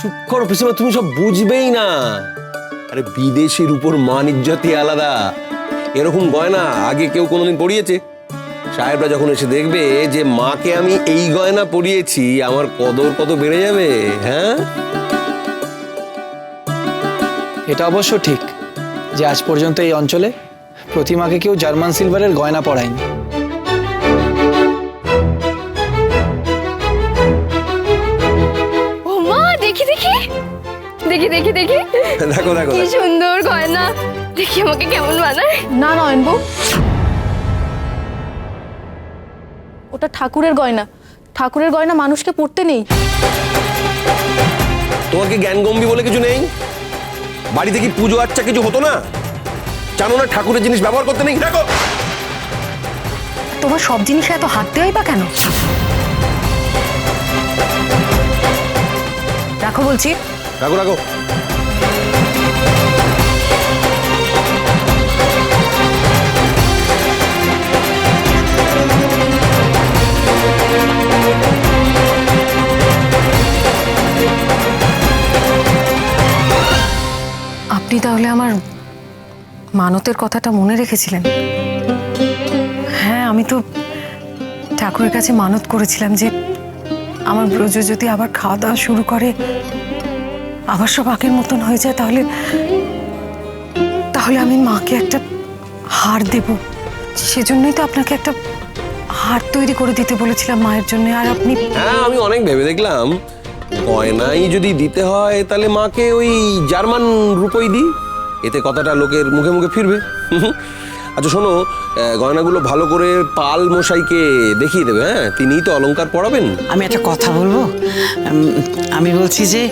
চুপ করো পিসিমা, তুমি সব বুঝবেই না। আরে বিদেশের উপর মান ইজ্জতই আলাদা। এরকম গয়না আগে কেউ কোনোদিন পরিয়েছে? সাহেবরা যখন এসে দেখবে যে মাকে আমি এই গয়না পরিয়েছি, আমার কদর কত বেড়ে যাবে। হ্যাঁ, এটা অবশ্য ঠিক যে আজ পর্যন্ত এই অঞ্চলে প্রতিমাকে কেউ জার্মান সিলভারের গয়না পরায়নি। ও মা, দেখি দেখি দেখি দেখি দেখি দেখো দেখো কি সুন্দর গয়না। দেখি আমাকে কেমন মানায়। না নয়নবু, ওটা ঠাকুরের গয়না। ঠাকুরের গয়না মানুষকে পরতে নেই। তোমার কি জ্ঞানগম্ভীর বলে কিছু নেই? বাড়িতে কি পুজো আচ্ছা কিছু হতো না? জানো না ঠাকুরের জিনিস ব্যবহার করতে নেই? দেখো, তোমার সব জিনিসে এত হাত দেওয়াই বা কেন? রাখো বলছি। রাখো রাখো। আপনি তাহলে আমার মানতের কথাটা মনে রেখেছিলেন? হ্যাঁ, আমি তো ঠাকুরের কাছে মানত করেছিলাম যে আমার ব্রজ যদি আবার খাওয়া দাওয়া শুরু করে, আবার সব আগের মতন হয়ে যায়, তাহলে তাহলে আমি মাকে একটা হার দেব। সেজন্যই তো আপনাকে একটা হার তৈরি করে দিতে বলেছিলাম মায়ের জন্য। আর আপনি? হ্যাঁ, আমি অনেক ভেবে দেখলাম গয়নাই যদি দিতে হয় তাহলে মাকে ওই জার্মান রূপই দিই, এতে কথাটা লোকের মুখে মুখে ফিরবে। আচ্ছা শোনো, গয়নাগুলো ভালো করে পাল মশাইকে দেখিয়ে দেবে। হ্যাঁ, তিনিই তো অলংকার পড়াবেন। আমি একটা কথা বলবো। আমি বলছি যে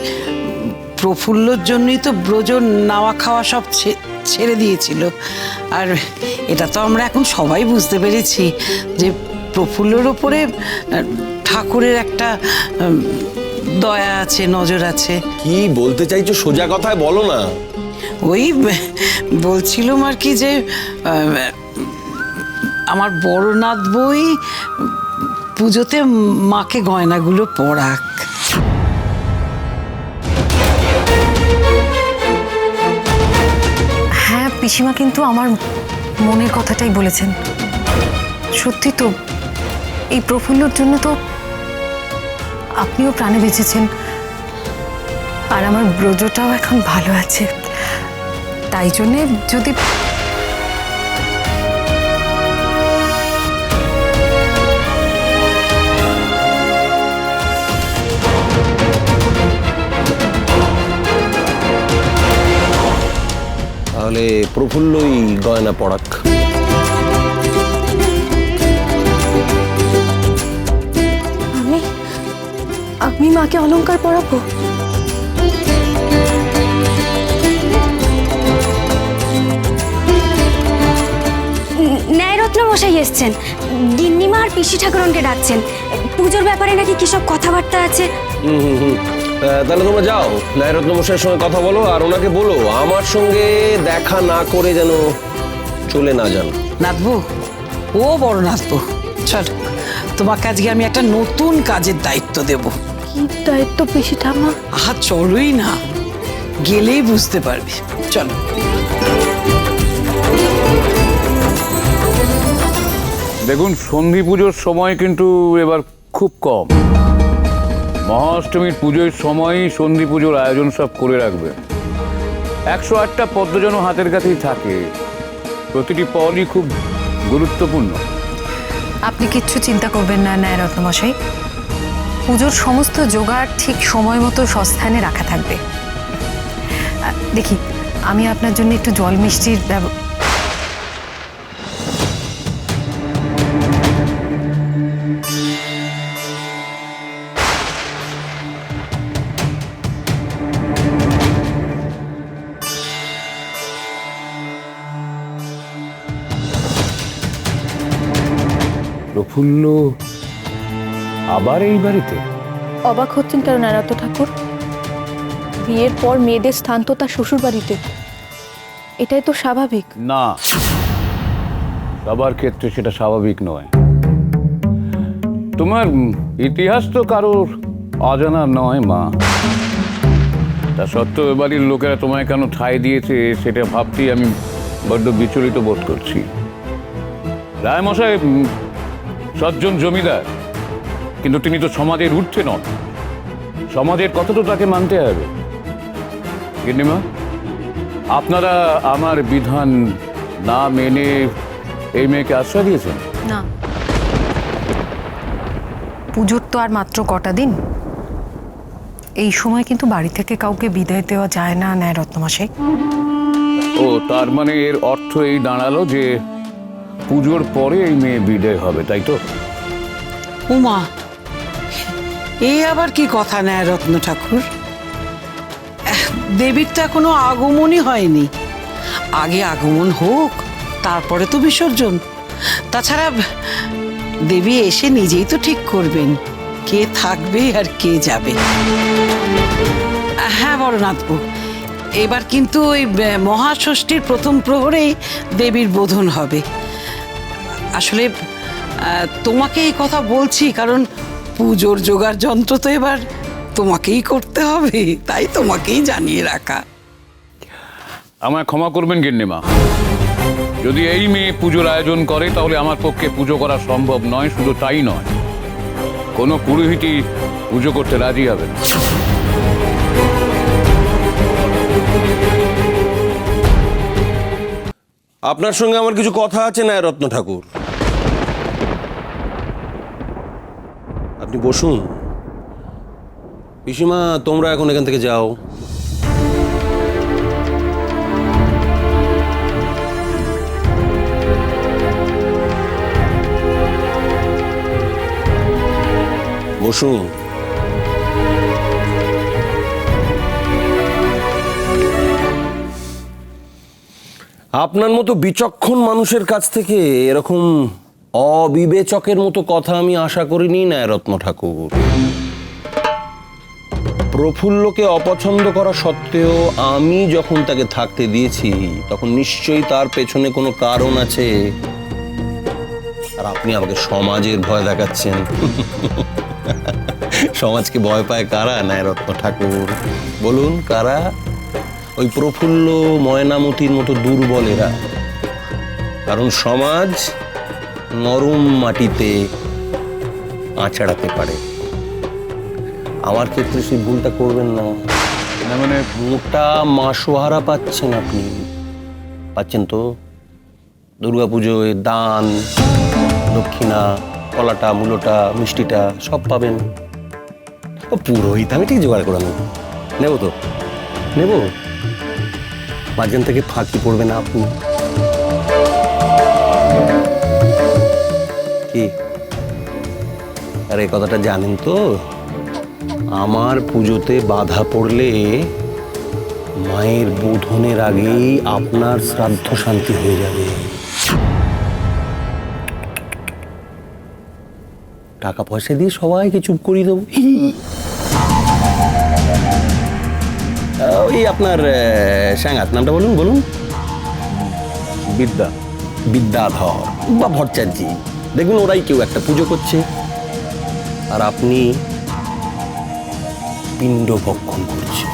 প্রফুল্লর জন্যই তো ব্রজ নাওয়া খাওয়া সব ছেড়ে দিয়েছিল। আর এটা তো আমরা এখন সবাই বুঝতে পেরেছি যে প্রফুল্লর ওপরে ঠাকুরের একটা দয়া আছে, নজর আছে। কি বলতে চাইছো সোজা কথায় বলো না। ওই বলছিলাম আর কি যে আমার বড়নাথ বই পুজোতে মাকে গয়নাগুলো পরাক। হ্যাঁ পিসিমা, কিন্তু আমার মনের কথাটাই বলেছেন। সত্যি তো, এই প্রফুল্লর জন্য তো আপনিও প্রাণে বেঁচেছেন, আর আমার ব্রজটাও এখন ভালো আছে। তাই জন্যে যদি তাহলে প্রফুল্লই গয়না পড়াক। আমি মাকে অলংকার পরাবো? ন্যায়রত্ন মশাই এসছেন, গিন্নিমা আর পিসি ঠাকুরনকে ডাকছেন। পুজোর ব্যাপারে নাকি কি সব কথাবার্তা আছে। তাহলে তোমরা যাও, ন্যায়রত্ন মশাইয়ের সঙ্গে কথা বলো, আর ওনাকে বলো আমার সঙ্গে দেখা না করে যেন চলে না যান। নাথবু, ও বড় নাথবু, চল তোমাকে আজকে আমি একটা নতুন কাজের দায়িত্ব দেব। কি দায়িত্ব পিসি ঠাম্মা? আহা চলোই না, গেলেই বুঝতে পারবি। চলো। দেখুন, সন্ধি পুজোর সময় কিন্তু এবার খুব কম। মহাষ্টমীর পুজোর সময়ই সন্ধি পুজোর আয়োজন সব করে রাখবে। 108টা পদ্ম যেন হাতের কাছেই থাকে, প্রতিটি পদই খুব গুরুত্বপূর্ণ। আপনি কিচ্ছু চিন্তা করবেন না ন্যায়রত্ন মশাই, পুজোর সমস্ত জোগাড় ঠিক সময় মতো সস্থানে রাখা থাকবে। দেখি, আমি আপনার জন্য একটু জল মিষ্টির প্রফুল্ল আবার এই বাড়িতে? অবাক হচ্ছেন কেন নারায়ণ ঠাকুর? বিয়ের পর মেয়েদের স্থান তো তার শ্বশুর বাড়িতে, এটাই তো স্বাভাবিক। না, সবার ক্ষেত্রে সেটা স্বাভাবিক নয়। তোমার ইতিহাস তো কারোর অজানা নয় মা। তা সত্ত্বেও এ বাড়ির লোকেরা তোমায় কেন ঠাঁই দিয়েছে সেটা ভাবতেই আমি বড্ড বিচলিত বোধ করছি। রায়মশাই সজ্জন জমিদার, কিন্তু তিনি তো সমাজের ঊর্ধ্বে নন। সমাজের কথা তো তাকে মানতে হবে। গিন্নিমা, আপনারা আমার বিধান না মেনে এই মেয়েকে আশ্রয় দিয়েছেন? না, পুজোর তো আর মাত্র কটা দিন। এই সময় কিন্তু বাড়ি থেকে কাউকে বিদায় দেওয়া যায় না ন্যায় রত্নমশাই। ও, তার মানে এর অর্থ এই দাঁড়ালো যে পুজোর পরে এই মেয়ে বিদায় হবে, তাই তো? উমা, এই আবার কি কথা নেয় রত্ন ঠাকুর? দেবীর তো এখনো আগমনই হয়নি। আগে আগমন হোক, তারপরে তো বিসর্জন। তাছাড়া দেবী এসে নিজেই তো ঠিক করবেন কে থাকবে আর কে যাবে। হ্যাঁ বড়নাথবু, এবার কিন্তু ওই মহাষষ্ঠীর প্রথম প্রহরেই দেবীর বোধন হবে। আসলে তোমাকে এই কথা বলছি কারণ পুজোর জোগাড় যন্ত্র তো এবার তোমাকেই করতে হবে, তাই তোমাকেই জানিয়ে রাখা। আমায় ক্ষমা করবেন গিন্নিমা, যদি এই মেয়ে পুজোর আয়োজন করে তাহলে আমার পক্ষে পুজো করা সম্ভব নয়। শুধু তাই নয়, কোনো পুরোহিতই পুজো করতে রাজি হবে না। আপনার সঙ্গে আমার কিছু কথা আছে ন্যায় রত্ন ঠাকুর। আপনি বসুন। পিসিমা, তোমরা এখন এখান থেকে যাও। বসুন। আপনার মতো বিচক্ষণ মানুষের কাছ থেকে এরকম অবিবেচকের মতো কথা আমি আশা করিনি ন্যায় রত্ন ঠাকুর। প্রফুল্লকে অপছন্দ করা সত্ত্বেও আমি যখন তাকে থাকতে দিয়েছি তখন নিশ্চয়ই তার পেছনে কোনো কারণ আছে। আর আপনি আমাকে সমাজের ভয় দেখাচ্ছেন। সমাজকে ভয় পায় কারা ন্যায় রত্ন ঠাকুর? বলুন কারা? ওই প্রফুল্ল ময়নামতির মতো দুর্বলেরা। কারণ সমাজ নরম মাটিতে আঁচড়াতে পারে। আমার ক্ষেত্রে সেই ভুলটা করবেন না। মানে মোটা মাসোহারা পাচ্ছেন আপনি, পাচ্ছেন তো? দুর্গাপুজোয় দান, দক্ষিণা, কলাটা, মূলোটা, মিষ্টিটা সব পাবেন। ও পুরোহিত আমি ঠিক জোগাড় করে নেব। নেব তো, নেব। মাঝখান থেকে ফাঁকি পড়বে না আপনি। কি আর এই কথাটা জানেন তো? আমার পুজোতে বাধা পড়লে মায়ের বোধনের আগেই আপনার শ্রাদ্ধ শান্তি হয়ে যাবে। টাকা পয়সা দিয়ে সবাইকে চুপ করিয়ে দেবো। ওই আপনার সাঙ্গাত নামটা বলুন, বলুন। বিদ্যাধর বা ভট্টাচার্যি, দেখবেন ওরাই কেউ একটা পুজো করছে আর আপনি পিণ্ড ভক্ষণ করছেন।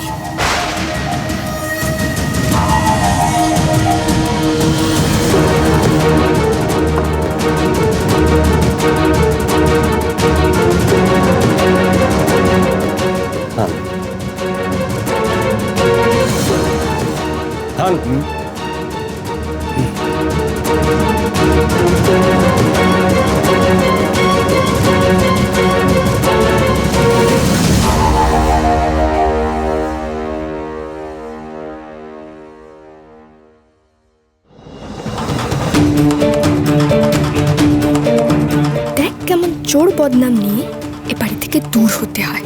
দেখ কেমন চোর বদনাম নিয়ে এ বাড়ি থেকে দূর হতে হয়।